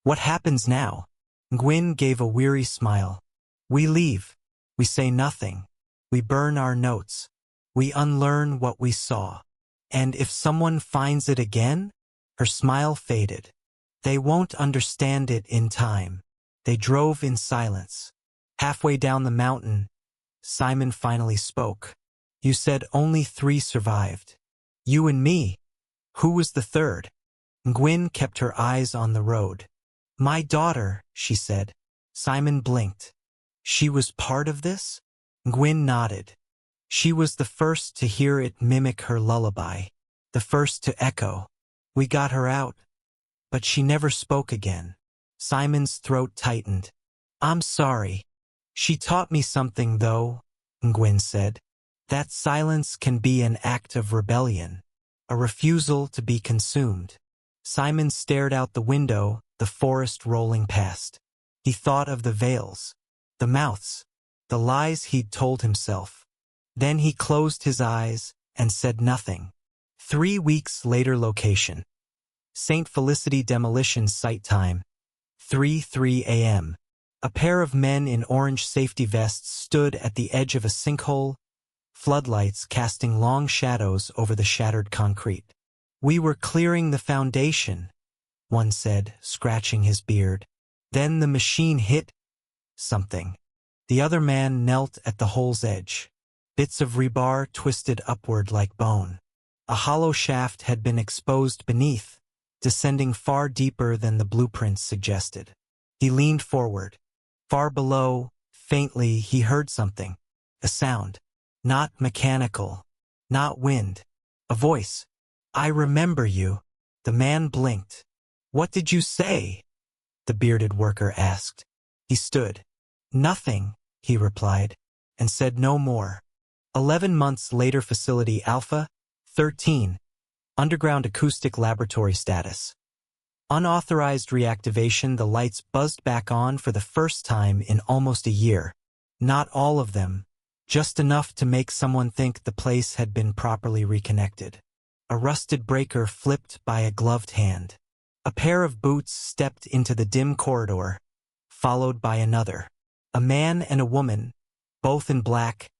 "What happens now?" Nguyen gave a weary smile. "We leave. We say nothing. We burn our notes. We unlearn what we saw. And if someone finds it again?" Her smile faded. "They won't understand it in time." They drove in silence. Halfway down the mountain, Simon finally spoke. "You said only 3 survived. You and me. Who was the third?" Nguyen kept her eyes on the road. "My daughter," she said. Simon blinked. "She was part of this?" Nguyen nodded. "She was the first to hear it mimic her lullaby, the first to echo. We got her out, but she never spoke again." Simon's throat tightened. "I'm sorry. She taught me something, though," Nguyen said. "That silence can be an act of rebellion, a refusal to be consumed." Simon stared out the window, the forest rolling past. He thought of the veils, the mouths, the lies he'd told himself. Then he closed his eyes and said nothing. 3 weeks later. Location: St. Felicity demolition site. Time: 3:03 a.m. A pair of men in orange safety vests stood at the edge of a sinkhole, floodlights casting long shadows over the shattered concrete. "We were clearing the foundation," one said, scratching his beard. "Then the machine hit something." The other man knelt at the hole's edge. Bits of rebar twisted upward like bone. A hollow shaft had been exposed beneath, descending far deeper than the blueprints suggested. He leaned forward. Far below, faintly, he heard something. A sound. Not mechanical. Not wind. A voice. "I remember you." The man blinked. "What did you say?" the bearded worker asked. He stood. "Nothing," he replied, and said no more. 11 months later. Facility Alpha 13. Underground acoustic laboratory status. Unauthorized reactivation. The lights buzzed back on for the first time in almost a year. Not all of them, just enough to make someone think the place had been properly reconnected. A rusted breaker flipped by a gloved hand. A pair of boots stepped into the dim corridor, followed by another. A man and a woman, both in black,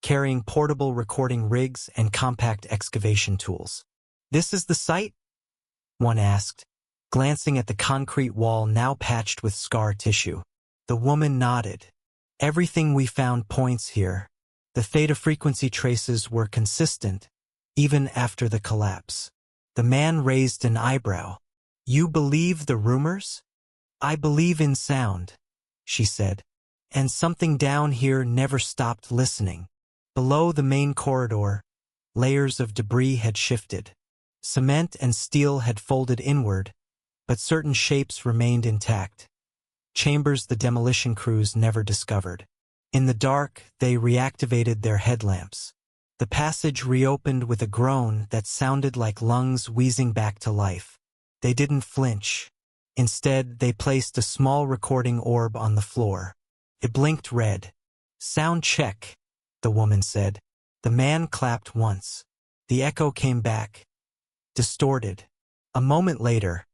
carrying portable recording rigs and compact excavation tools. "This is the site?" one asked, glancing at the concrete wall now patched with scar tissue. The woman nodded. "Everything we found points here." The theta frequency traces were consistent, even after the collapse. The man raised an eyebrow. "You believe the rumors?" "I believe in sound," she said. "And something down here never stopped listening." Below the main corridor, layers of debris had shifted. Cement and steel had folded inward, but certain shapes remained intact. Chambers the demolition crews never discovered. In the dark, they reactivated their headlamps. The passage reopened with a groan that sounded like lungs wheezing back to life. They didn't flinch. Instead, they placed a small recording orb on the floor. It blinked red. "Sound check," the woman said. The man clapped once. The echo came back, distorted. A moment later,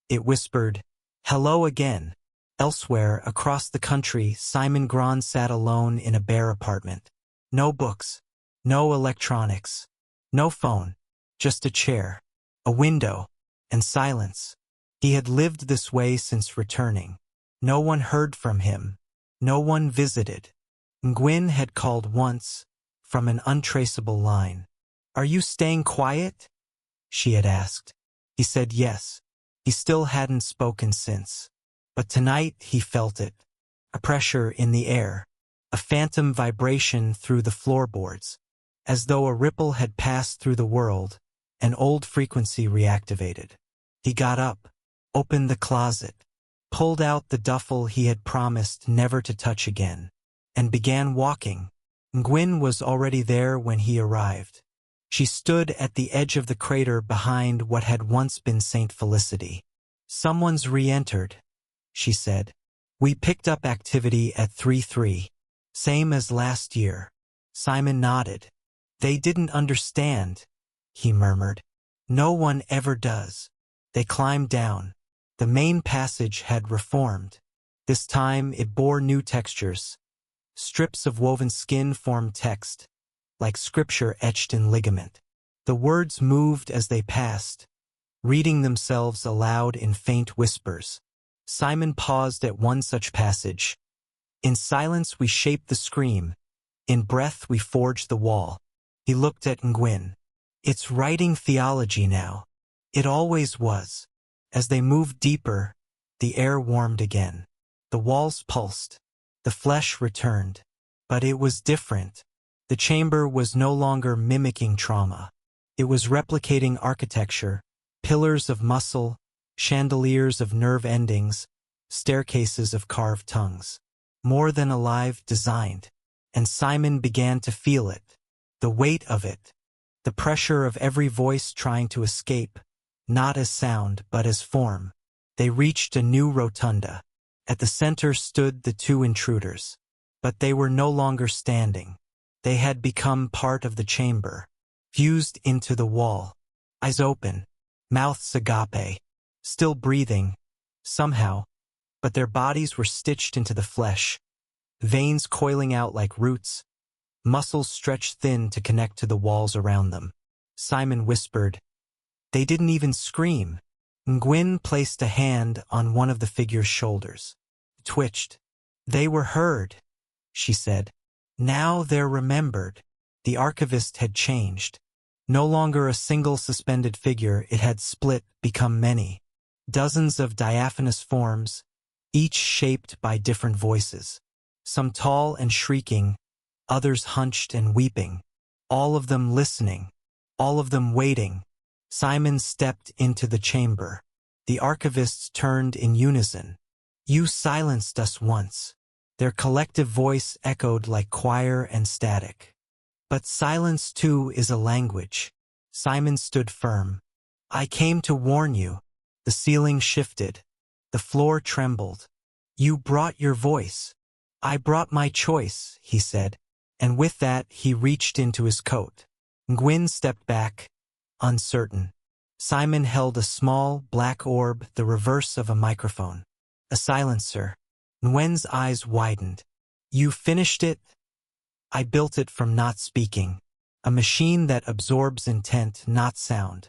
it whispered, "Hello again." Elsewhere, across the country, Simon Grand sat alone in a bare apartment. No books, no electronics, no phone, just a chair, a window, and silence. He had lived this way since returning. No one heard from him. No one visited. Nguyen had called once, from an untraceable line. "Are you staying quiet?" she had asked. He said yes. He still hadn't spoken since. But tonight he felt it. A pressure in the air. A phantom vibration through the floorboards. As though a ripple had passed through the world, an old frequency reactivated. He got up, opened the closet, pulled out the duffel he had promised never to touch again, and began walking. Nguyen was already there when he arrived. She stood at the edge of the crater behind what had once been St. Felicity. "Someone's re-entered," she said. "We picked up activity at 3-3. Same as last year." Simon nodded. "They didn't understand," he murmured. "No one ever does." They climbed down. The main passage had reformed. This time it bore new textures. Strips of woven skin formed text, like scripture etched in ligament. The words moved as they passed, reading themselves aloud in faint whispers. Simon paused at one such passage. "In silence we shape the scream. In breath we forge the wall." He looked at Nguyen. "It's writing theology now. It always was." As they moved deeper, the air warmed again. The walls pulsed. The flesh returned. But it was different. The chamber was no longer mimicking trauma. It was replicating architecture, pillars of muscle, chandeliers of nerve endings, staircases of carved tongues. More than alive, designed. And Simon began to feel it. The weight of it. The pressure of every voice trying to escape, not as sound but as form. They reached a new rotunda. At the center stood the two intruders. But they were no longer standing. They had become part of the chamber, fused into the wall. Eyes open, mouths agape, still breathing, somehow, but their bodies were stitched into the flesh, veins coiling out like roots, muscles stretched thin to connect to the walls around them. Simon whispered, "They didn't even scream." Nguyen placed a hand on one of the figure's shoulders. It twitched. "They were heard," she said. "Now they're remembered." The archivist had changed. No longer a single suspended figure, it had split, become many. Dozens of diaphanous forms, each shaped by different voices. Some tall and shrieking, others hunched and weeping. All of them listening, all of them waiting. Simon stepped into the chamber. The archivists turned in unison. "You silenced us once." Their collective voice echoed like choir and static. "But silence too is a language." Simon stood firm. "I came to warn you." The ceiling shifted. The floor trembled. "You brought your voice." "I brought my choice," he said. And with that he reached into his coat. Nguyen stepped back, uncertain. Simon held a small, black orb, the reverse of a microphone. A silencer. Nguyen's eyes widened. "You finished it?" "I built it from not speaking. A machine that absorbs intent, not sound.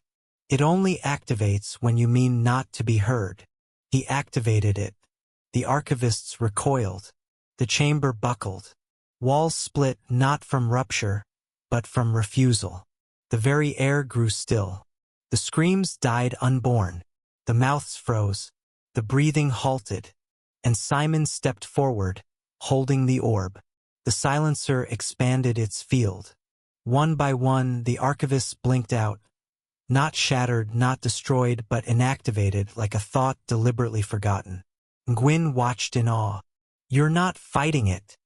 It only activates when you mean not to be heard." He activated it. The archivists recoiled. The chamber buckled. Walls split not from rupture, but from refusal. The very air grew still. The screams died unborn. The mouths froze. The breathing halted. And Simon stepped forward, holding the orb. The silencer expanded its field. One by one, the archivists blinked out. Not shattered, not destroyed, but inactivated like a thought deliberately forgotten. Nguyen watched in awe. "You're not fighting it,"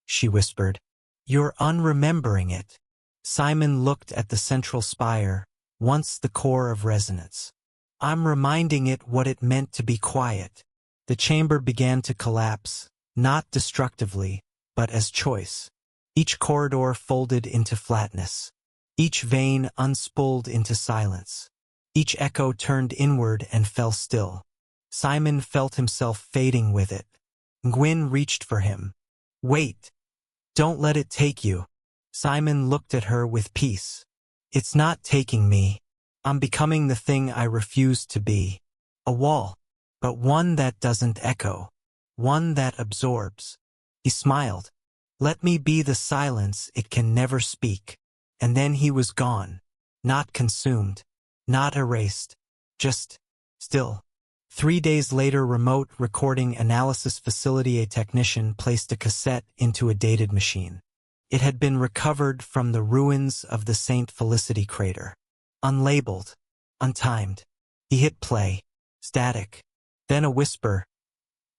she whispered. "You're unremembering it." Simon looked at the central spire, once the core of resonance. I'm reminding it what it meant to be quiet. The chamber began to collapse, not destructively, but as choice. Each corridor folded into flatness. Each vein unspooled into silence. Each echo turned inward and fell still. Simon felt himself fading with it. Nguyen reached for him. Wait. Don't let it take you. Simon looked at her with peace. It's not taking me. I'm becoming the thing I refuse to be. A wall. But one that doesn't echo. One that absorbs. He smiled. Let me be the silence it can never speak. And then he was gone. Not consumed. Not erased. Just still. 3 days later, remote recording analysis facility, a technician placed a cassette into a dated machine. It had been recovered from the ruins of the St. Felicity crater. Unlabeled. Untimed. He hit play. Static. Then a whisper.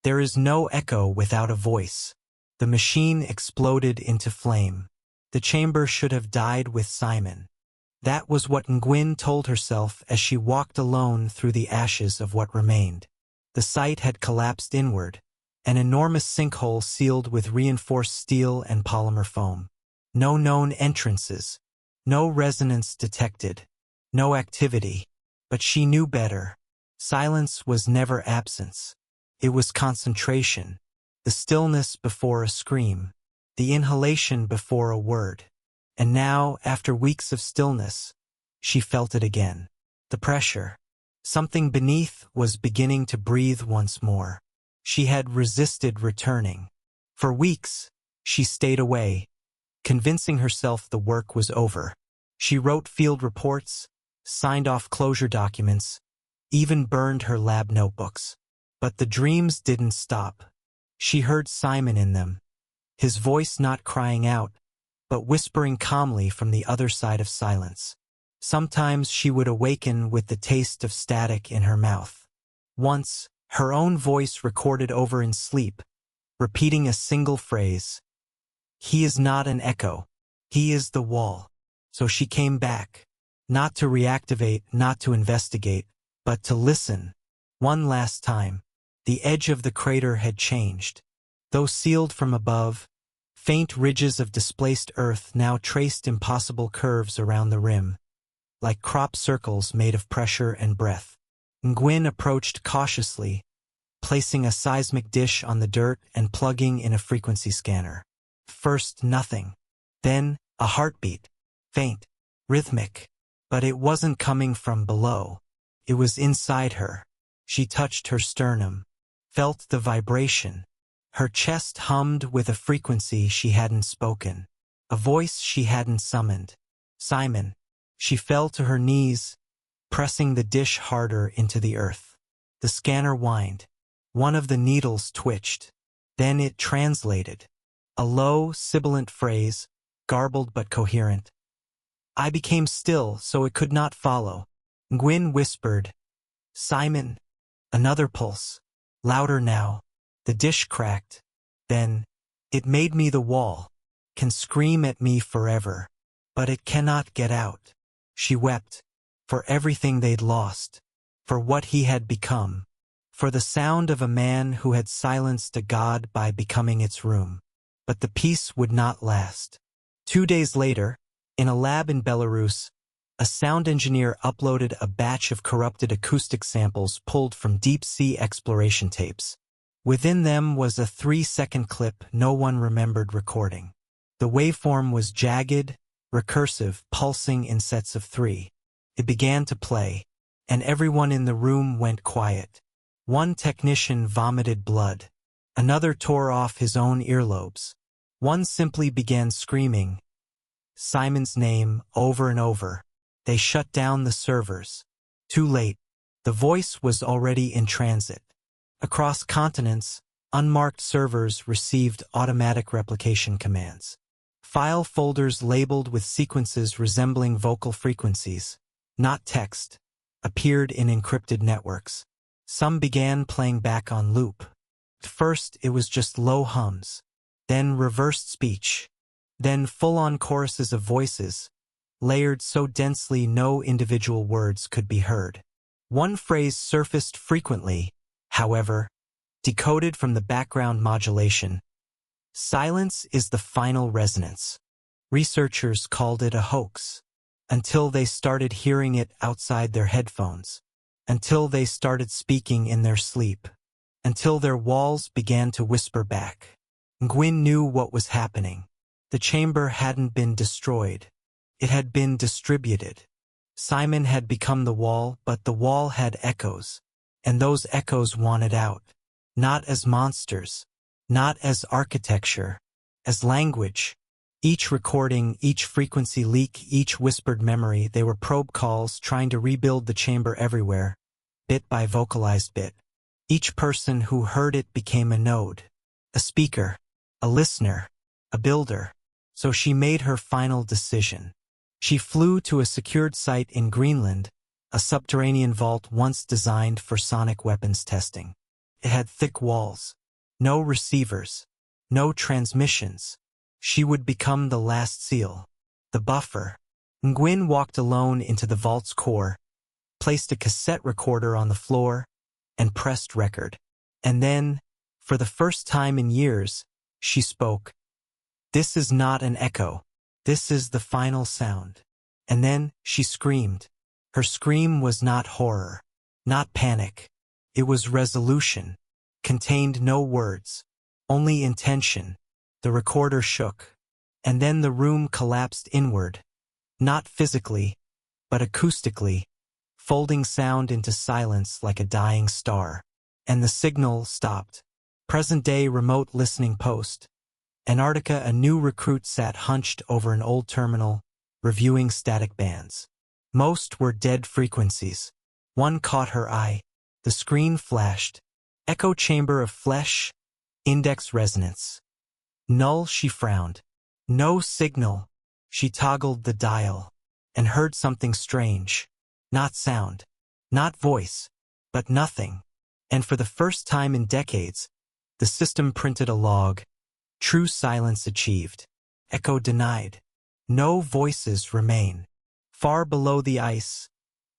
There is no echo without a voice. The machine exploded into flame. The chamber should have died with Simon. That was what Nguyen told herself as she walked alone through the ashes of what remained. The site had collapsed inward, an enormous sinkhole sealed with reinforced steel and polymer foam. No known entrances, no resonance detected, no activity. But she knew better. Silence was never absence. It was concentration, the stillness before a scream, the inhalation before a word. And now, after weeks of stillness, she felt it again. The pressure. Something beneath was beginning to breathe once more. She had resisted returning. For weeks, she stayed away, convincing herself the work was over. She wrote field reports, signed off closure documents, even burned her lab notebooks. But the dreams didn't stop. She heard Simon in them, his voice not crying out, but whispering calmly from the other side of silence. Sometimes she would awaken with the taste of static in her mouth. Once, her own voice recorded over in sleep, repeating a single phrase. He is not an echo. He is the wall. So she came back, not to reactivate, not to investigate, but to listen. One last time. The edge of the crater had changed. Though sealed from above, faint ridges of displaced earth now traced impossible curves around the rim, like crop circles made of pressure and breath. Nguyen approached cautiously, placing a seismic dish on the dirt and plugging in a frequency scanner. First, nothing. Then, a heartbeat. Faint. Rhythmic. But it wasn't coming from below. It was inside her. She touched her sternum, felt the vibration. Her chest hummed with a frequency she hadn't spoken, a voice she hadn't summoned. Simon. She fell to her knees, pressing the dish harder into the earth. The scanner whined. One of the needles twitched. Then it translated. A low, sibilant phrase, garbled but coherent. I became still so it could not follow. Nguyen whispered, Simon. Another pulse. Louder now. The dish cracked. Then, it made me the wall. Can scream at me forever. But it cannot get out. She wept. For everything they'd lost. For what he had become. For the sound of a man who had silenced a god by becoming its room. But the peace would not last. 2 days later, in a lab in Belarus, a sound engineer uploaded a batch of corrupted acoustic samples pulled from deep-sea exploration tapes. Within them was a 3-second clip no one remembered recording. The waveform was jagged, recursive, pulsing in sets of 3. It began to play, and everyone in the room went quiet. One technician vomited blood. Another tore off his own earlobes. One simply began screaming Simon's name over and over. They shut down the servers. Too late. The voice was already in transit. Across continents, unmarked servers received automatic replication commands. File folders labeled with sequences resembling vocal frequencies, not text, appeared in encrypted networks. Some began playing back on loop. First, it was just low hums. Then reversed speech. Then full-on choruses of voices, layered so densely no individual words could be heard. One phrase surfaced frequently, however, decoded from the background modulation. Silence is the final resonance. Researchers called it a hoax, until they started hearing it outside their headphones, until they started speaking in their sleep, until their walls began to whisper back. Nguyen knew what was happening. The chamber hadn't been destroyed. It had been distributed. Simon had become the wall, but the wall had echoes, and those echoes wanted out. Not as monsters, not as architecture, as language. Each recording, each frequency leak, each whispered memory, they were probe calls trying to rebuild the chamber everywhere, bit by vocalized bit. Each person who heard it became a node, a speaker, a listener, a builder. So she made her final decision. She flew to a secured site in Greenland, a subterranean vault once designed for sonic weapons testing. It had thick walls, no receivers, no transmissions. She would become the last seal, the buffer. Nguyen walked alone into the vault's core, placed a cassette recorder on the floor, and pressed record. And then, for the first time in years, she spoke. This is not an echo. This is the final sound. And then she screamed. Her scream was not horror, not panic. It was resolution, contained no words, only intention. The recorder shook, and then the room collapsed inward, not physically, but acoustically, folding sound into silence like a dying star. And the signal stopped. Present-day remote listening post. Antarctica, a new recruit sat hunched over an old terminal, reviewing static bands. Most were dead frequencies. One caught her eye. The screen flashed. Echo chamber of flesh, index resonance. Null, she frowned. No signal. She toggled the dial, and heard something strange. Not sound, not voice, but nothing. And for the first time in decades, the system printed a log. True silence achieved. Echo denied. No voices remain. Far below the ice,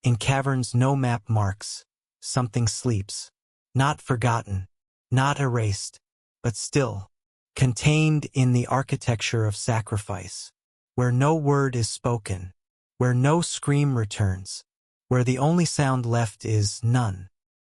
in caverns no map marks, something sleeps. Not forgotten, not erased, but still, contained in the architecture of sacrifice, where no word is spoken, where no scream returns, where the only sound left is none.